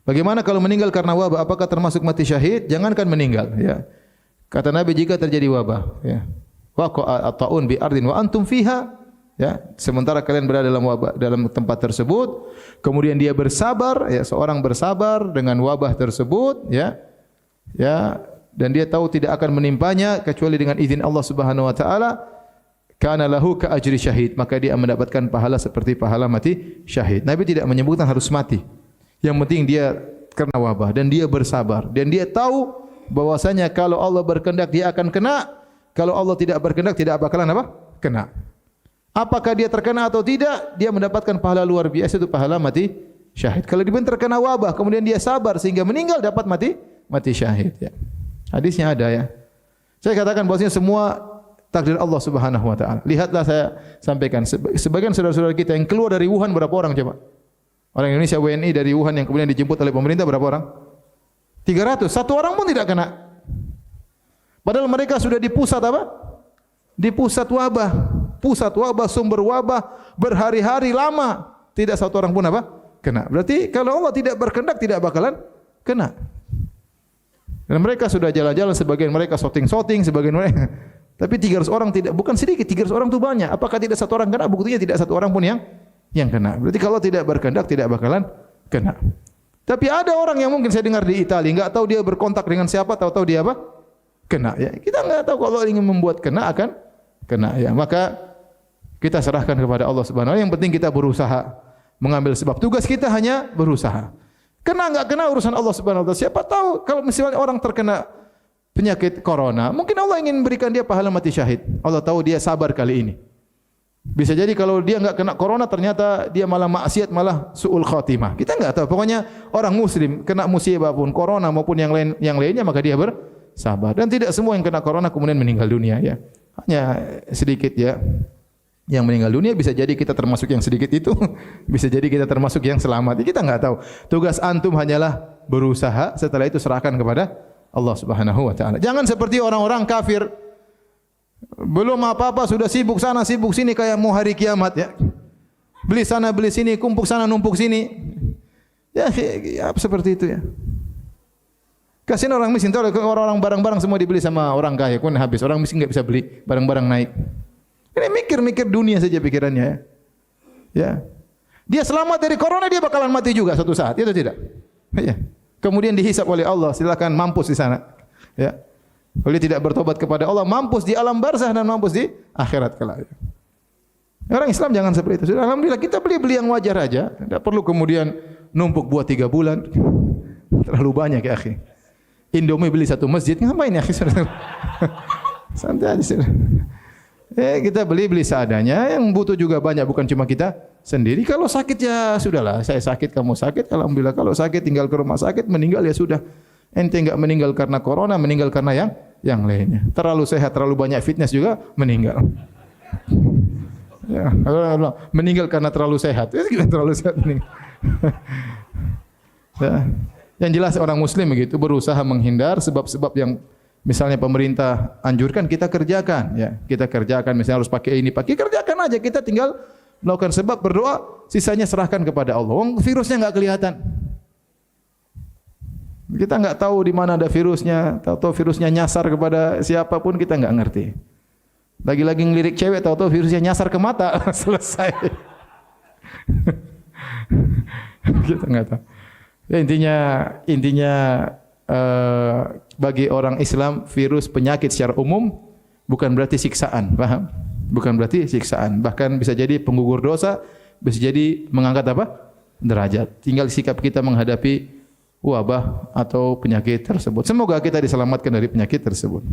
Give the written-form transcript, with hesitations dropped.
Bagaimana kalau meninggal karena wabah? Apakah termasuk mati syahid? Jangankan meninggal, ya. Kata Nabi, jika terjadi wabah, ya. Waqa'a at-ta'un bi ardin wa antum fiha, ya. Sementara kalian berada dalam wabah, dalam tempat tersebut, kemudian dia bersabar, ya, seorang bersabar dengan wabah tersebut, ya. Ya, dan dia tahu tidak akan menimpanya kecuali dengan izin Allah Subhanahu wa taala, kana lahu ka ajri syahid, maka dia mendapatkan pahala seperti pahala mati syahid. Nabi tidak menyebutkan harus mati. Yang penting dia kena wabah dan dia bersabar dan dia tahu bahwasanya kalau Allah berkehendak dia akan kena, kalau Allah tidak berkehendak tidak bakalan apa? Kena. Apakah dia terkena atau tidak, dia mendapatkan pahala luar biasa, itu pahala mati syahid. Kalau dia terkena wabah kemudian dia sabar sehingga meninggal, dapat mati syahid, ya. Hadisnya ada, ya. Saya katakan bahwasanya semua takdir Allah Subhanahu wa taala. Lihatlah, saya sampaikan sebagian saudara-saudara kita yang keluar dari Wuhan, berapa orang coba? Orang Indonesia WNI dari Wuhan yang kemudian dijemput oleh pemerintah berapa orang? 300. Satu orang pun tidak kena. Padahal mereka sudah di pusat apa? Di pusat wabah. Pusat wabah, sumber wabah, berhari-hari lama. Tidak satu orang pun apa? Kena. Berarti kalau Allah tidak berkehendak tidak bakalan kena. Dan mereka sudah jalan-jalan, sebagian mereka shooting-shooting, sebagian mereka. Tapi 300 orang tidak, bukan sedikit, 300 orang itu banyak. Apakah tidak satu orang kena? Buktinya tidak satu orang pun yang kena. Berarti kalau tidak berkehendak tidak bakalan kena. Tapi ada orang yang mungkin saya dengar di Italia, enggak tahu dia berkontak dengan siapa, tahu-tahu dia apa? Kena, ya. Kita enggak tahu, kalau ingin membuat kena akan kena, ya. Maka kita serahkan kepada Allah Subhanahu wa taala. Yang penting kita berusaha mengambil sebab. Tugas kita hanya berusaha. Kena enggak kena urusan Allah Subhanahu wa taala. Siapa tahu kalau misalnya orang terkena penyakit corona, mungkin Allah ingin berikan dia pahala mati syahid. Allah tahu dia sabar kali ini. Bisa jadi kalau dia enggak kena corona ternyata dia malah maksiat, malah suul khatimah. Kita enggak tahu. Pokoknya orang muslim kena musibah pun corona maupun yang lainnya maka dia bersabar. Dan tidak semua yang kena corona kemudian meninggal dunia, ya. Hanya sedikit, ya. Yang meninggal dunia bisa jadi kita termasuk yang sedikit itu. Bisa jadi kita termasuk yang selamat. Kita enggak tahu. Tugas antum hanyalah berusaha, setelah itu serahkan kepada Allah Subhanahu wa taala. Jangan seperti orang-orang kafir. Belum apa-apa sudah sibuk sana sibuk sini kayak mau hari kiamat, ya. Beli sana beli sini, kumpul sana numpuk sini. Ya, seperti itu, ya. Kasihan orang miskin, tahu orang-orang barang-barang semua dibeli sama orang kaya, pun habis. Orang miskin enggak bisa beli, barang-barang naik. Ini mikir-mikir dunia saja pikirannya, ya. Ya. Dia selamat dari corona, dia bakalan mati juga suatu saat, itu tidak? Ya. Kemudian dihisap oleh Allah, silakan mampus di sana. Ya. Kalau dia tidak bertobat kepada Allah, mampus di alam barzah dan mampus di akhirat kelak. Orang Islam jangan seperti itu. Sudah, alhamdulillah kita beli yang wajar aja. Tidak perlu kemudian numpuk buat 3 bulan. Terlalu banyak, ya akhi. Indomie beli 1 masjid, ngapain, ya akhi? Santai aja. Kita beli seadanya. Yang butuh juga banyak, bukan cuma kita sendiri. Kalau sakit ya sudahlah, saya sakit, kamu sakit. Alhamdulillah. Kalau sakit tinggal ke rumah sakit, meninggal ya sudah. Ente enggak meninggal karena corona, meninggal karena yang lainnya. Terlalu sehat, terlalu banyak fitness juga meninggal. Ya, meninggal karena terlalu sehat. Terlalu sehat meninggal. Ya. Yang jelas orang muslim begitu berusaha menghindar sebab-sebab yang misalnya pemerintah anjurkan kita kerjakan, ya. Kita kerjakan, misalnya harus pakai ini, kerjakan aja. Kita tinggal melakukan sebab, berdoa, sisanya serahkan kepada Allah. Wong virusnya enggak kelihatan. Kita enggak tahu di mana ada virusnya, tahu-tahu virusnya nyasar kepada siapapun kita enggak ngerti. Lagi-lagi ngelirik cewek, tahu-tahu virusnya nyasar ke mata, selesai. Kita enggak tahu. Ya, intinya bagi orang Islam virus penyakit secara umum bukan berarti siksaan, paham? Bukan berarti siksaan, bahkan bisa jadi penggugur dosa, bisa jadi mengangkat apa? Derajat. Tinggal sikap kita menghadapi wabah atau penyakit tersebut. Semoga kita diselamatkan dari penyakit tersebut.